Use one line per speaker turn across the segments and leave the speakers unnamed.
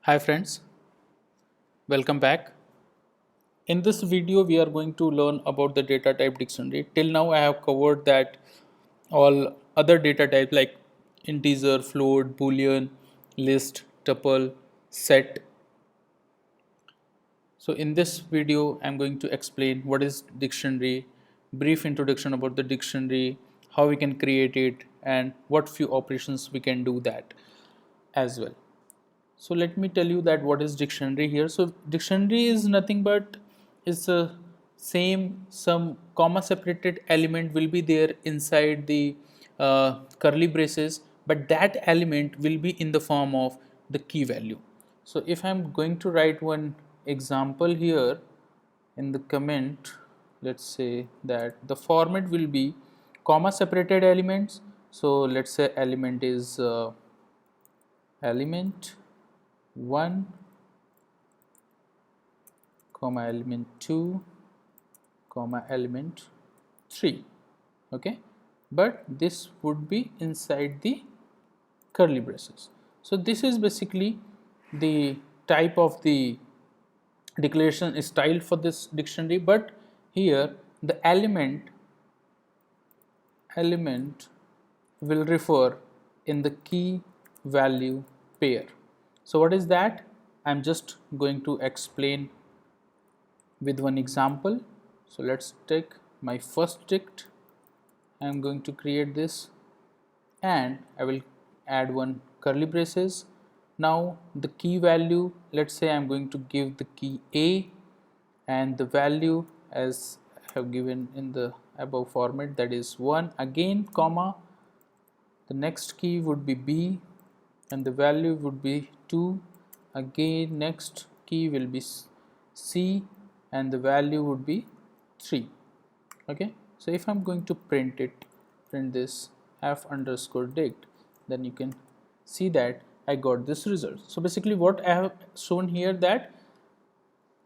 Hi friends, welcome back. In this video we are going to learn about the data type dictionary. Till now I have covered that all other data types like integer, float, boolean, list, tuple, set. So in this video I am going to explain what is dictionary, brief introduction about the dictionary, how we can create it and what few operations we can do that as well. So let me tell you that what is dictionary here. So dictionary is nothing but it's a same some comma separated element will be there inside the curly braces, but that element will be in the form of the key value. So if I'm going to write one example here in the comment, let's say that the format will be comma separated elements. So let's say element is element 1 comma element 2 comma element 3, okay, but this would be inside the curly braces. So this is basically the type of the declaration style for this dictionary, but here the element will refer in the key value pair. So what is that? I'm just going to explain with one example. So let's take my first dict. I am going to create this and I will add one curly braces. Now the key value, let's say I am going to give the key A and the value as I have given in the above format, that is 1 again comma, the next key would be B and the value would be 2 again, next key will be C and the value would be 3. Okay, so if I'm going to print this f underscore dict, then you can see that I got this result. So basically what I have shown here, that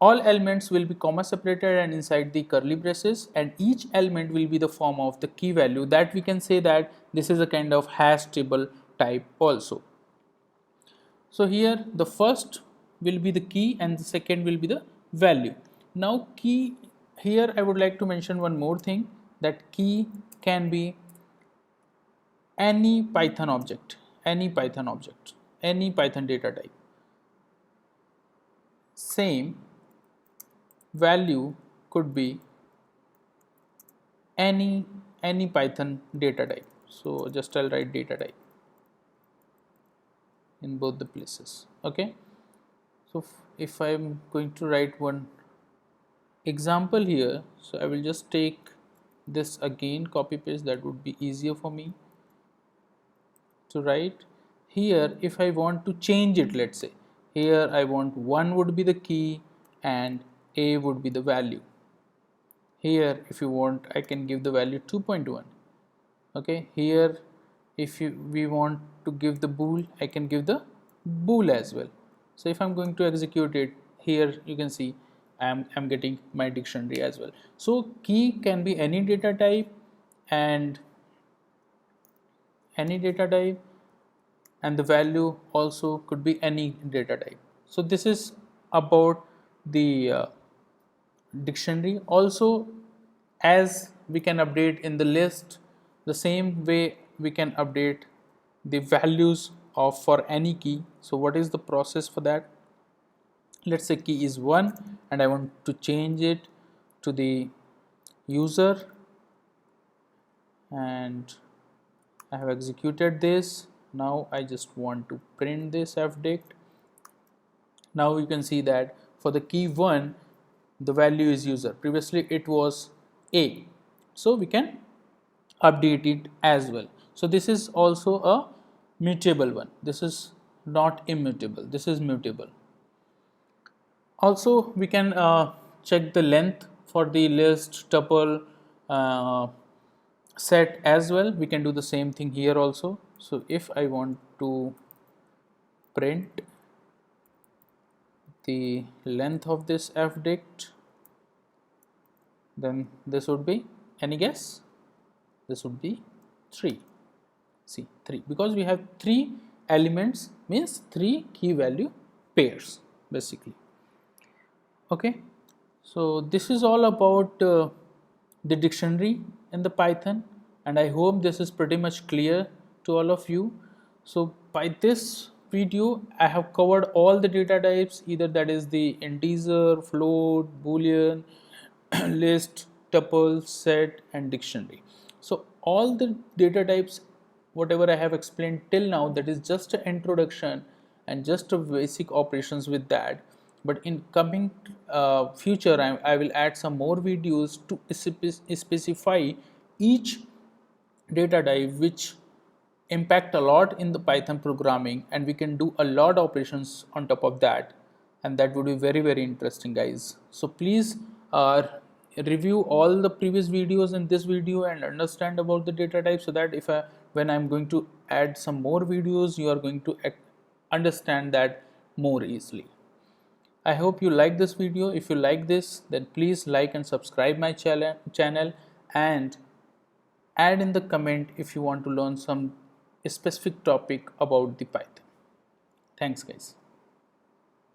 all elements will be comma separated and inside the curly braces, and each element will be the form of the key value, that we can say that this is a kind of hash table type also. So here the first will be the key and the second will be the value. Now key, here I would like to mention one more thing, that key can be any Python object, any Python data type. Same value could be any Python data type. So just I'll write data type in both the places. Okay. So if I'm going to write one example here, so I will just take this again, copy paste, that would be easier for me to write. Here if I want to change it, let's say here I want 1 would be the key and A would be the value. Here if you want I can give the value 2.1. okay, here if we want to give the bool, I can give the bool as well. So if I'm going to execute it, here you can see I'm getting my dictionary as well. So key can be any data type and the value also could be any data type. So this is about the dictionary. Also, as we can update in the list, the same way we can update the values of for any key. So what is the process for that? Let's say key is 1 and I want to change it to the user, and I have executed this. Now I just want to print this fdict. Now you can see that for the key 1 the value is user, previously it was A, so we can update it as well. So this is also a mutable one, this is not immutable, this is mutable. Also we can check the length for the list, tuple, uh, set as well. We can do the same thing here also. So if I want to print the length of this fdict, then this would be, any guess? This would be 3. See 3, because we have 3 elements means 3 key value pairs basically. Okay, so this is all about the dictionary in the Python, and I hope this is pretty much clear to all of you. So by this video I have covered all the data types, either that is the integer, float, boolean, list, tuple, set and dictionary. So all the data types whatever I have explained till now, that is just an introduction and just a basic operations with that. But in coming future I will add some more videos to specify each data type which impact a lot in the Python programming, and we can do a lot of operations on top of that, and that would be very interesting, guys. So please review all the previous videos in this video and understand about the data type, so that if when I'm going to add some more videos, you are going to understand that more easily. I hope you like this video. If you like this, then please like and subscribe my channel, and add in the comment if you want to learn some specific topic about the Python. Thanks, guys.